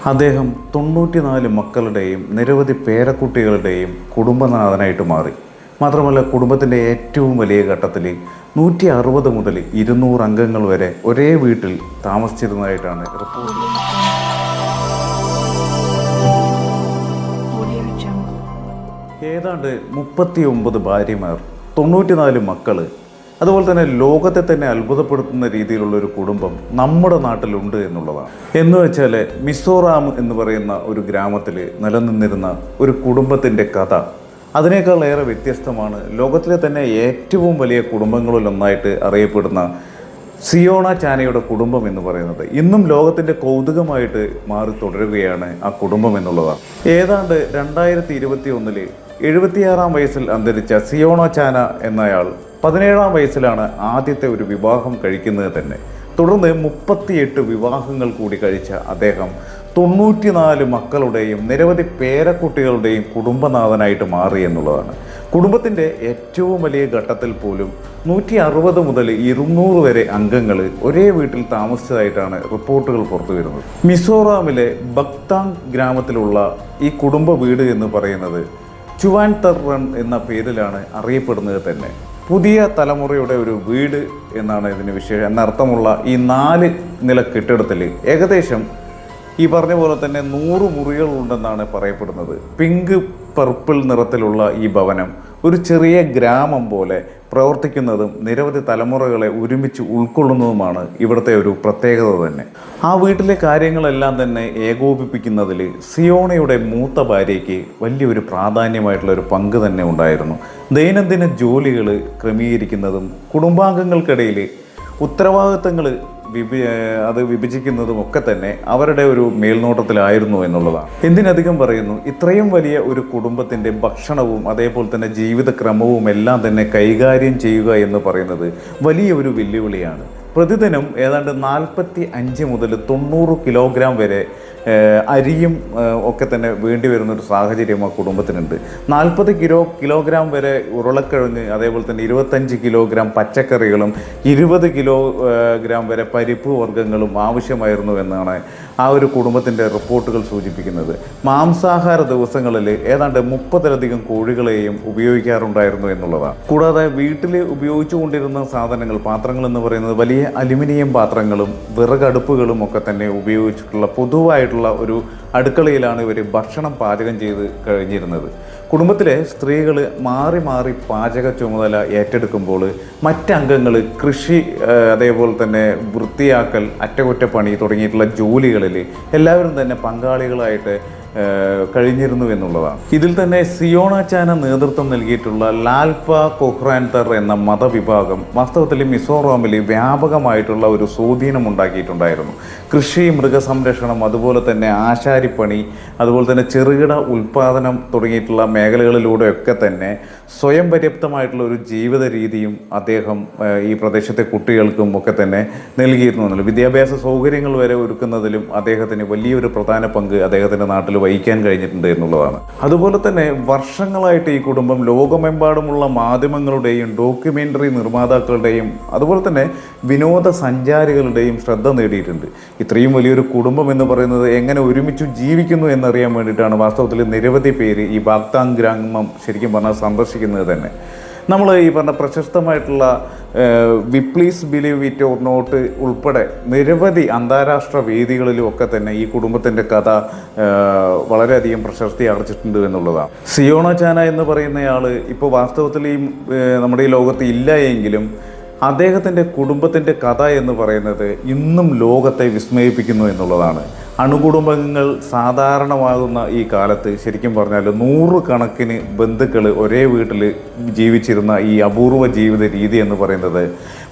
അദ്ദേഹം 94 മക്കളുടെയും നിരവധി പേരക്കുട്ടികളുടെയും കുടുംബനാഥനായിട്ട് മാറി. മാത്രമല്ല, കുടുംബത്തിൻ്റെ ഏറ്റവും വലിയ ഘട്ടത്തിൽ 160 മുതൽ 200 അംഗങ്ങൾ വരെ ഒരേ വീട്ടിൽ താമസിച്ചിരുന്നതായിട്ടാണ് റിപ്പോർട്ട്. ഏതാണ്ട് 39 ഭാര്യമാർ, 94 മക്കൾ, അതുപോലെ തന്നെ ലോകത്തെ തന്നെ അത്ഭുതപ്പെടുത്തുന്ന രീതിയിലുള്ളൊരു കുടുംബം നമ്മുടെ നാട്ടിലുണ്ട് എന്നുള്ളതാണ്. എന്ന് വെച്ചാൽ മിസോറാം എന്ന് പറയുന്ന ഒരു ഗ്രാമത്തിൽ നിലനിന്നിരുന്ന ഒരു കുടുംബത്തിൻ്റെ കഥ അതിനേക്കാൾ ഏറെ വ്യത്യസ്തമാണ്. ലോകത്തിലെ തന്നെ ഏറ്റവും വലിയ കുടുംബങ്ങളിലൊന്നായിട്ട് അറിയപ്പെടുന്ന സിയോണ ചാനയുടെ കുടുംബം എന്ന് പറയുന്നത് ഇന്നും ലോകത്തിൻ്റെ കൗതുകമായിട്ട് മാറി തുടരുകയാണ് ആ കുടുംബം എന്നുള്ളതാണ്. ഏതാണ്ട് 2021 76 വയസ്സിൽ അന്തരിച്ച സിയോണ ചാന എന്നയാൾ 17 വയസ്സിലാണ് ആദ്യത്തെ ഒരു വിവാഹം കഴിക്കുന്നത് തന്നെ. തുടർന്ന് 38 വിവാഹങ്ങൾ കൂടി കഴിച്ച അദ്ദേഹം 94 മക്കളുടെയും നിരവധി പേരക്കുട്ടികളുടെയും കുടുംബനാഥനായിട്ട് മാറി എന്നുള്ളതാണ്. കുടുംബത്തിൻ്റെ ഏറ്റവും വലിയ ഘട്ടത്തിൽ പോലും 160 മുതൽ 200 വരെ അംഗങ്ങൾ ഒരേ വീട്ടിൽ താമസിച്ചതായിട്ടാണ് റിപ്പോർട്ടുകൾ പുറത്തു വരുന്നത്. മിസോറാമിലെ ബക്താങ് ഗ്രാമത്തിലുള്ള ഈ കുടുംബ വീട് എന്ന് പറയുന്നത് ചുവാൻ തർറൺ എന്ന പേരിലാണ് അറിയപ്പെടുന്നത് തന്നെ. പുതിയ തലമുറയുടെ ഒരു വീട് എന്നാണ് ഇതിന് എന്നർത്ഥമുള്ള ഈ 4 നില കെട്ടിടത്തിൽ ഏകദേശം ഈ പറഞ്ഞ പോലെ തന്നെ 100 മുറികളുണ്ടെന്നാണ് പറയപ്പെടുന്നത്. പിങ്ക് പർപ്പിൾ നിറത്തിലുള്ള ഈ ഭവനം ഒരു ചെറിയ ഗ്രാമം പോലെ പ്രവർത്തിക്കുന്നതും നിരവധി തലമുറകളെ ഒരുമിച്ച് ഉൾക്കൊള്ളുന്നതുമാണ് ഇവിടുത്തെ ഒരു പ്രത്യേകത തന്നെ. ആ വീട്ടിലെ കാര്യങ്ങളെല്ലാം തന്നെ ഏകോപിപ്പിക്കുന്നതിൽ സിയോണയുടെ മൂത്ത ഭാര്യയ്ക്ക് വലിയൊരു പ്രാധാന്യമായിട്ടുള്ളൊരു പങ്ക് തന്നെ ഉണ്ടായിരുന്നു. ദൈനംദിന ജോലികൾ ക്രമീകരിക്കുന്നതും കുടുംബാംഗങ്ങൾക്കിടയിൽ ഉത്തരവാദിത്തങ്ങൾ വിഭജിക്കുന്നതും ഒക്കെ തന്നെ അവരുടെ ഒരു മേൽനോട്ടത്തിലായിരുന്നു എന്നുള്ളതാണ്. എന്തിനധികം പറയുന്നു, ഇത്രയും വലിയ ഒരു കുടുംബത്തിൻ്റെ ഭക്ഷണവും അതേപോലെ തന്നെ ജീവിതക്രമവും എല്ലാം തന്നെ കൈകാര്യം ചെയ്യുക എന്ന് പറയുന്നത് വലിയ ഒരു വെല്ലുവിളിയാണ്. പ്രതിദിനം ഏതാണ്ട് 45 മുതൽ 90 കിലോഗ്രാം വരെ അരിയും ഒക്കെ തന്നെ വേണ്ടി വരുന്നൊരു സാഹചര്യം ആ കുടുംബത്തിനുണ്ട്. 40 കിലോഗ്രാം വരെ ഉരുളക്കിഴങ്ങ്, അതേപോലെ തന്നെ 25 കിലോഗ്രാം പച്ചക്കറികളും 20 കിലോഗ്രാം വരെ പരിപ്പ് വർഗ്ഗങ്ങളും ആവശ്യമായിരുന്നു എന്നാണ് ആ ഒരു കുടുംബത്തിൻ്റെ റിപ്പോർട്ടുകൾ സൂചിപ്പിക്കുന്നത്. മാംസാഹാര ദിവസങ്ങളിൽ ഏതാണ്ട് 30-ലധികം കോഴികളെയും ഉപയോഗിക്കാറുണ്ടായിരുന്നു എന്നുള്ളതാണ്. കൂടാതെ വീട്ടിൽ ഉപയോഗിച്ചു കൊണ്ടിരുന്ന സാധനങ്ങൾ, പാത്രങ്ങൾ എന്ന് പറയുന്നത് വലിയ അലുമിനിയം പാത്രങ്ങളും വിറകടുപ്പുകളും ഒക്കെ തന്നെ ഉപയോഗിച്ചിട്ടുള്ള പൊതുവായിട്ടുള്ള ഒരു അടുക്കളയിലാണ് ഇവർ ഭക്ഷണം പാചകം ചെയ്ത് കഴിഞ്ഞിരുന്നത്. കുടുംബത്തിലെ സ്ത്രീകൾ മാറി മാറി പാചക ചുമതല ഏറ്റെടുക്കുമ്പോൾ മറ്റംഗങ്ങൾ കൃഷി, അതേപോലെ തന്നെ വൃത്തിയാക്കൽ, അറ്റകുറ്റപ്പണി തുടങ്ങിയിട്ടുള്ള ജോലികളിൽ എല്ലാവരും തന്നെ പങ്കാളികളായിട്ട് കഴിഞ്ഞിരുന്നു എന്നുള്ളതാണ്. ഇതിൽ തന്നെ സിയോണ ചാന നേതൃത്വം നൽകിയിട്ടുള്ള ലാൽപ കൊഹ്റാൻതർ എന്ന മതവിഭാഗം വാസ്തവത്തിൽ മിസോറാമിൽ വ്യാപകമായിട്ടുള്ള ഒരു സ്വാധീനം ഉണ്ടാക്കിയിട്ടുണ്ടായിരുന്നു. കൃഷി, മൃഗസംരക്ഷണം, അതുപോലെ തന്നെ ആശാരിപ്പണി, അതുപോലെ തന്നെ ചെറുകിട ഉൽപ്പാദനം തുടങ്ങിയിട്ടുള്ള മേഖലകളിലൂടെയൊക്കെ തന്നെ സ്വയം പര്യാപ്തമായിട്ടുള്ള ഒരു ജീവിത രീതിയും അദ്ദേഹം ഈ പ്രദേശത്തെ കുട്ടികൾക്കും ഒക്കെ തന്നെ നൽകിയിരുന്നു എന്നുള്ളത്. വിദ്യാഭ്യാസ സൗകര്യങ്ങൾ വരെ ഒരുക്കുന്നതിലും അദ്ദേഹത്തിന് വലിയൊരു പ്രധാന പങ്ക് അദ്ദേഹത്തിൻ്റെ നാട്ടിൽ വഹിക്കാൻ കഴിഞ്ഞിട്ടുണ്ട് എന്നുള്ളതാണ്. അതുപോലെ തന്നെ വർഷങ്ങളായിട്ട് ഈ കുടുംബം ലോകമെമ്പാടുമുള്ള മാധ്യമങ്ങളുടെയും ഡോക്യുമെൻ്ററി നിർമ്മാതാക്കളുടെയും അതുപോലെ തന്നെ വിനോദസഞ്ചാരികളുടെയും ശ്രദ്ധ നേടിയിട്ടുണ്ട്. ഇത്രയും വലിയൊരു കുടുംബം എന്ന് പറയുന്നത് എങ്ങനെ ഒരുമിച്ച് ജീവിക്കുന്നു എന്നറിയാൻ വേണ്ടിയിട്ടാണ് വാസ്തവത്തിൽ നിരവധി പേര് ഈ ബാക്താങ് ഗ്രാമം ശരിക്കും പറഞ്ഞാൽ സന്ദർശിക്കുന്നത് തന്നെ. നമ്മൾ ഈ പറഞ്ഞ പ്രശസ്തമായിട്ടുള്ള please believe it or not ഉൾപ്പെടെ നിരവധി അന്താരാഷ്ട്ര വേദികളിലും ഒക്കെ തന്നെ ഈ കുടുംബത്തിൻ്റെ കഥ വളരെയധികം പ്രശസ്തി ആർജിച്ചിട്ടുണ്ട് എന്നുള്ളതാണ്. സിയോണ ചാന എന്ന് പറയുന്നയാൾ ഇപ്പോൾ വാസ്തവത്തിൽ ഈ നമ്മുടെ ഈ ലോകത്ത് ഇല്ല എങ്കിലും അദ്ദേഹത്തിൻ്റെ കുടുംബത്തിൻ്റെ കഥ എന്ന് പറയുന്നത് ഇന്നും ലോകത്തെ വിസ്മയിപ്പിക്കുന്നു എന്നുള്ളതാണ്. അണുകുടുംബങ്ങൾ സാധാരണമാകുന്ന ഈ കാലത്ത് ശരിക്കും പറഞ്ഞാൽ 100 കണക്കിന് ബന്ധുക്കൾ ഒരേ വീട്ടിൽ ജീവിച്ചിരുന്ന ഈ അപൂർവ ജീവിത രീതി എന്ന് പറയുന്നത്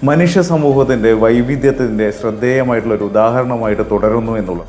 മനുഷ്യ സമൂഹത്തിൻ്റെ വൈവിധ്യത്തിൻ്റെ ശ്രദ്ധേയമായിട്ടുള്ളൊരു ഉദാഹരണമായിട്ട് തുടരുന്നു എന്നുള്ളത്.